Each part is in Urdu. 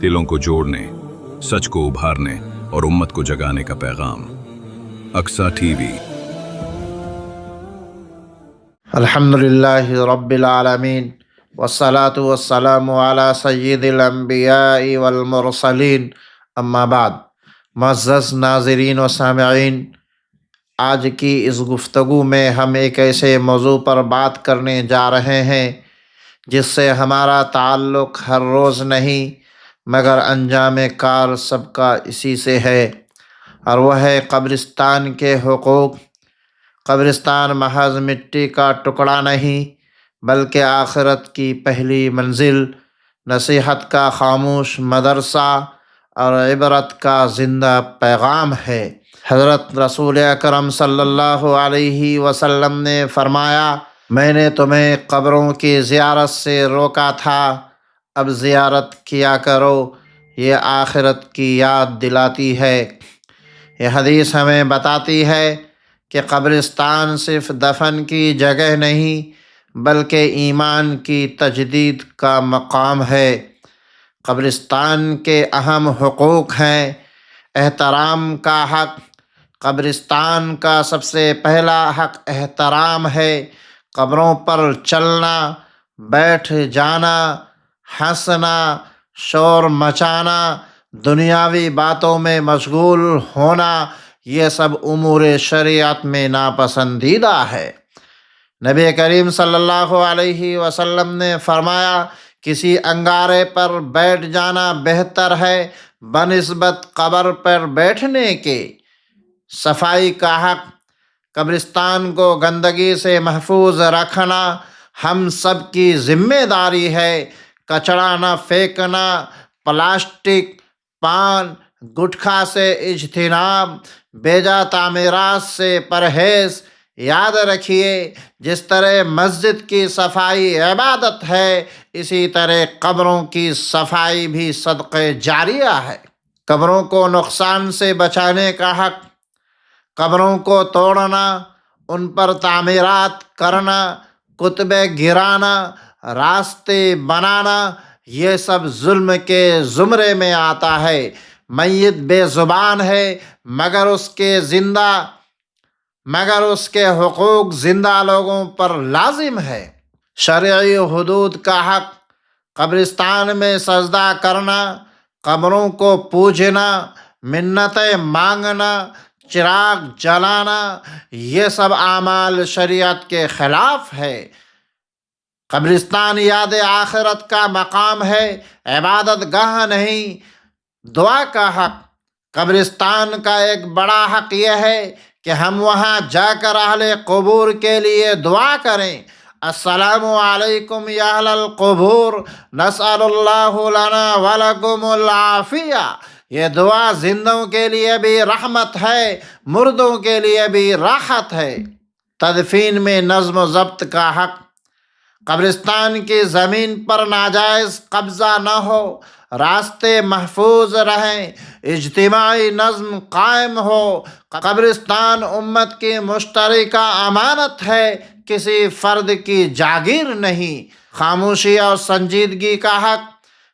دلوں کو جوڑنے، سچ کو ابھارنے اور امت کو جگانے کا پیغام۔ Aqsa T V. الحمدللہ رب العالمین والصلاة والسلام علی سید الانبیاء والمرسلین، اما بعد۔ معزز ناظرین و سامعین، آج کی اس گفتگو میں ہم ایک ایسے موضوع پر بات کرنے جا رہے ہیں جس سے ہمارا تعلق ہر روز نہیں مگر انجام کار سب کا اسی سے ہے، اور وہ ہے قبرستان کے حقوق۔ قبرستان محض مٹی کا ٹکڑا نہیں بلکہ آخرت کی پہلی منزل، نصیحت کا خاموش مدرسہ اور عبرت کا زندہ پیغام ہے۔ حضرت رسول اکرم صلی اللہ علیہ وسلم نے فرمایا، میں نے تمہیں قبروں کی زیارت سے روکا تھا، اب زیارت کیا کرو، یہ آخرت کی یاد دلاتی ہے۔ یہ حدیث ہمیں بتاتی ہے کہ قبرستان صرف دفن کی جگہ نہیں بلکہ ایمان کی تجدید کا مقام ہے۔ قبرستان کے اہم حقوق ہیں: احترام کا حق۔ قبرستان کا سب سے پہلا حق احترام ہے۔ قبروں پر چلنا، بیٹھ جانا، ہنسنا، شور مچانا، دنیاوی باتوں میں مشغول ہونا، یہ سب امور شریعت میں ناپسندیدہ ہے۔ نبی کریم صلی اللہ علیہ وسلم نے فرمایا، کسی انگارے پر بیٹھ جانا بہتر ہے بنسبت قبر پر بیٹھنے کے۔ صفائی کا حق۔ قبرستان کو گندگی سے محفوظ رکھنا ہم سب کی ذمہ داری ہے۔ کچرا نہ پھینکنا، پلاسٹک، پان، گٹکھا سے اجتناب، بیجا تعمیرات سے پرہیز۔ یاد رکھیے، جس طرح مسجد کی صفائی عبادت ہے، اسی طرح قبروں کی صفائی بھی صدقہ جاریہ ہے۔ قبروں کو نقصان سے بچانے کا حق۔ قبروں کو توڑنا، ان پر تعمیرات کرنا، کتبے گرانا، راستے بنانا، یہ سب ظلم کے زمرے میں آتا ہے۔ میت بے زبان ہے مگر اس کے حقوق زندہ لوگوں پر لازم ہے۔ شرعی حدود کا حق۔ قبرستان میں سجدہ کرنا، قبروں کو پوجنا، منتیں مانگنا، چراغ جلانا، یہ سب اعمال شریعت کے خلاف ہے۔ قبرستان یاد آخرت کا مقام ہے، عبادت گاہ نہیں۔ دعا کا حق۔ قبرستان کا ایک بڑا حق یہ ہے کہ ہم وہاں جا کر اہل قبور کے لیے دعا کریں۔ السلام علیکم یا اہل القبور، نسأل اللہ لنا ولکم العافیہ۔ یہ دعا زندوں کے لیے بھی رحمت ہے، مردوں کے لیے بھی راحت ہے۔ تدفین میں نظم و ضبط کا حق۔ قبرستان کی زمین پر ناجائز قبضہ نہ ہو، راستے محفوظ رہیں، اجتماعی نظم قائم ہو۔ قبرستان امت کی مشترکہ امانت ہے، کسی فرد کی جاگیر نہیں۔ خاموشی اور سنجیدگی کا حق۔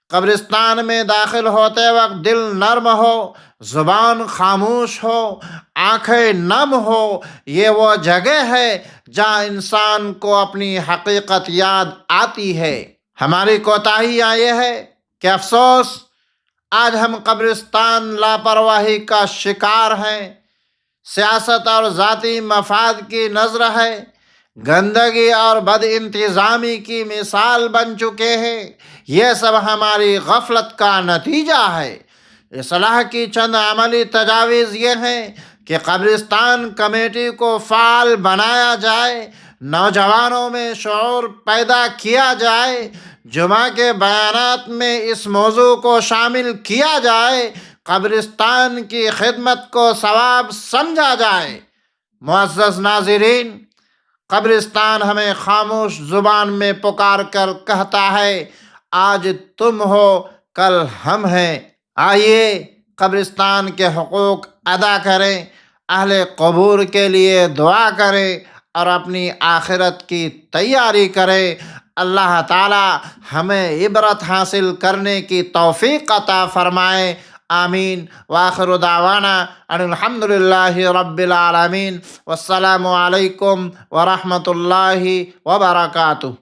قبرستان میں داخل ہوتے وقت دل نرم ہو، زبان خاموش ہو، آنکھیں نم ہو۔ یہ وہ جگہ ہے جہاں انسان کو اپنی حقیقت یاد آتی ہے۔ ہماری کوتاہیاں یہ ہے کہ افسوس، آج ہم قبرستان لاپرواہی کا شکار ہیں۔ سیاست اور ذاتی مفاد کی نظر ہے، گندگی اور بد انتظامی کی مثال بن چکے ہیں۔ یہ سب ہماری غفلت کا نتیجہ ہے۔ اصلاح کی چند عملی تجاویز یہ ہیں کہ قبرستان کمیٹی کو فعال بنایا جائے، نوجوانوں میں شعور پیدا کیا جائے، جمعہ کے بیانات میں اس موضوع کو شامل کیا جائے، قبرستان کی خدمت کو ثواب سمجھا جائے۔ معزز ناظرین، قبرستان ہمیں خاموش زبان میں پکار کر کہتا ہے، آج تم ہو کل ہم ہیں۔ آئیے قبرستان کے حقوق ادا کریں، اہل قبور کے لیے دعا کریں اور اپنی آخرت کی تیاری کریں۔ اللہ تعالی ہمیں عبرت حاصل کرنے کی توفیق عطا فرمائے، آمین۔ وآخر دعوانا ان الحمد للہ رب العالمین، والسلام علیکم ورحمۃ اللہ وبرکاتہ۔